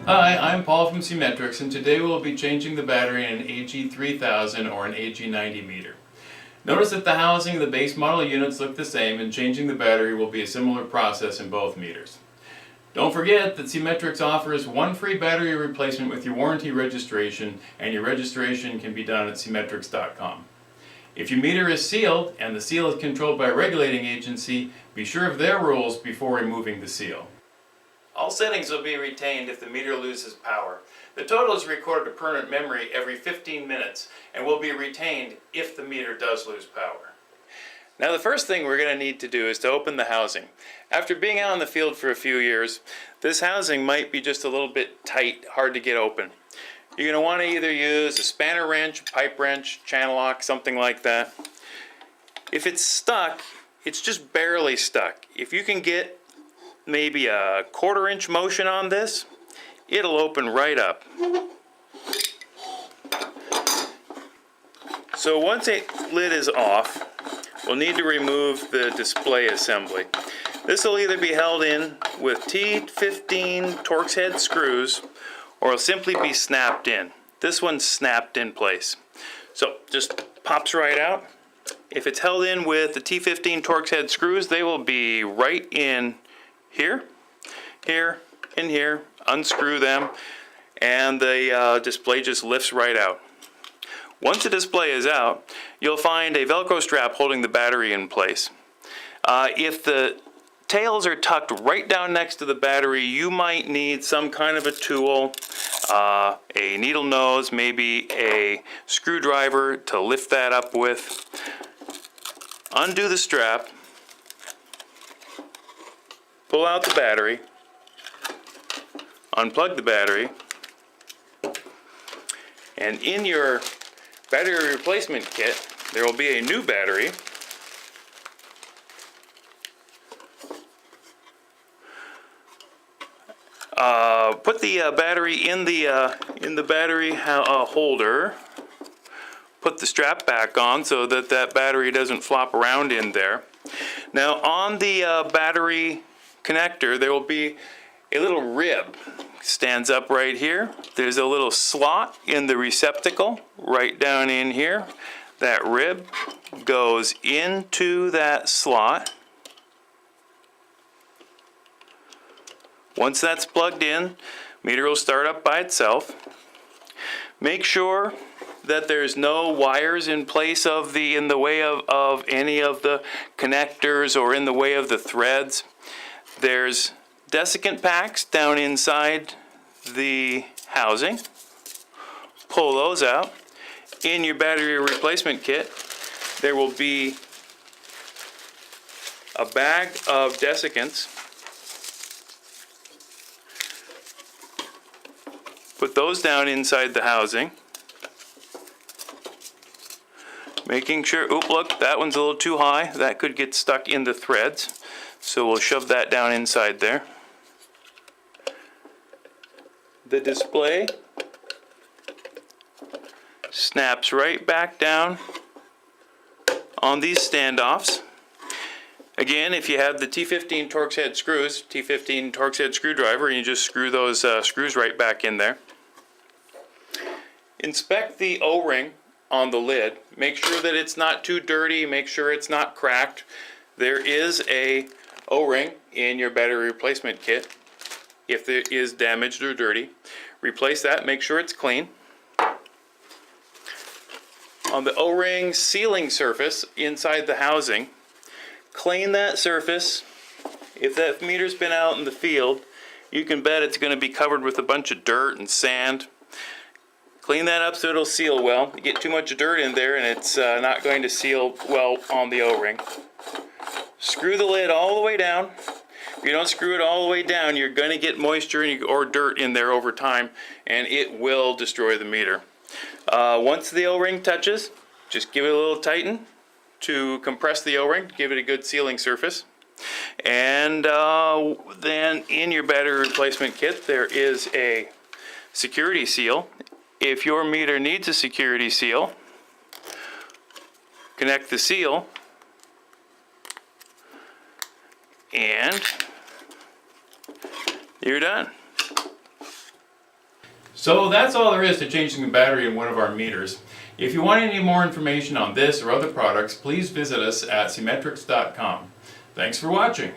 Hi, I'm Paul from Seametrics, and today we'll be changing the battery in an AG-3000 or an AG-90 meter. Notice that the housing of the base model units look the same, and changing the battery will be a similar process in both meters. Don't forget that Seametrics offers one free battery replacement with your warranty registration, and your registration can be done at Seametrics.com. If your meter is sealed, and the seal is controlled by a regulating agency, be sure of their rules before removing the seal. All settings will be retained if the meter loses power. The total is recorded to permanent memory every 15 minutes and will be retained if the meter does lose power. Now the first thing we're going to need to do is to open the housing. After being out in the field for a few years, this housing might be just a little bit tight, hard to get open. You're going to want to either use a spanner wrench, pipe wrench, channel lock, something like that. If it's stuck, it's just barely stuck. If you can get maybe a 1/4 inch motion on this, it'll open right up. So once the lid is off, we'll need to remove the display assembly. This will either be held in with T15 Torx head screws, or it'll simply be snapped in. This one's snapped in place. So just pops right out. If it's held in with the T15 Torx head screws, they will be right in here, here, and here. Unscrew them, and the display just lifts right out. Once the display is out, you'll find a Velcro strap holding the battery in place. If the tails are tucked right down next to the battery, you might need some kind of a tool, a needle nose, maybe a screwdriver to lift that up with. Undo the strap, pull out the battery, unplug the battery, and in your battery replacement kit there will be a new battery. Put the battery in the battery holder. Put the strap back on so that that battery doesn't flop around in there. Now on the battery connector there will be a little rib. Stands up right here. There's a little slot in the receptacle right down in here. That rib goes into that slot. Once that's plugged in, meter will start up by itself. Make sure that there's no wires in place of in the way of any of the connectors or in the way of the threads. There's desiccant packs down inside the housing. Pull those out. In your battery replacement kit, there will be a bag of desiccants. Put those down inside the housing. Making sure, oop, look, that one's a little too high. That could get stuck in the threads. So we'll shove that down inside there. The display snaps right back down on these standoffs. Again, if you have the T15 Torx head screws, T15 Torx head screwdriver, you just screw those screws right back in there. Inspect the O-ring on the lid. Make sure that it's not too dirty. Make sure it's not cracked. There is a O-ring in your battery replacement kit. If it is damaged or dirty, replace that. Make sure it's clean. On the O-ring sealing surface inside the housing, clean that surface. If that meter's been out in the field, you can bet it's going to be covered with a bunch of dirt and sand. Clean that up so it'll seal well. You get too much dirt in there and it's not going to seal well on the O-ring. Screw the lid all the way down. If you don't screw it all the way down, you're going to get moisture or dirt in there over time, and it will destroy the meter. Once the O-ring touches, just give it a little tighten to compress the O-ring, give it a good sealing surface. And then in your battery replacement kit, there is a security seal. If your meter needs a security seal, connect the seal and you're done. So that's all there is to changing the battery in one of our meters. If you want any more information on this or other products, please visit us at Seametrics.com. Thanks for watching.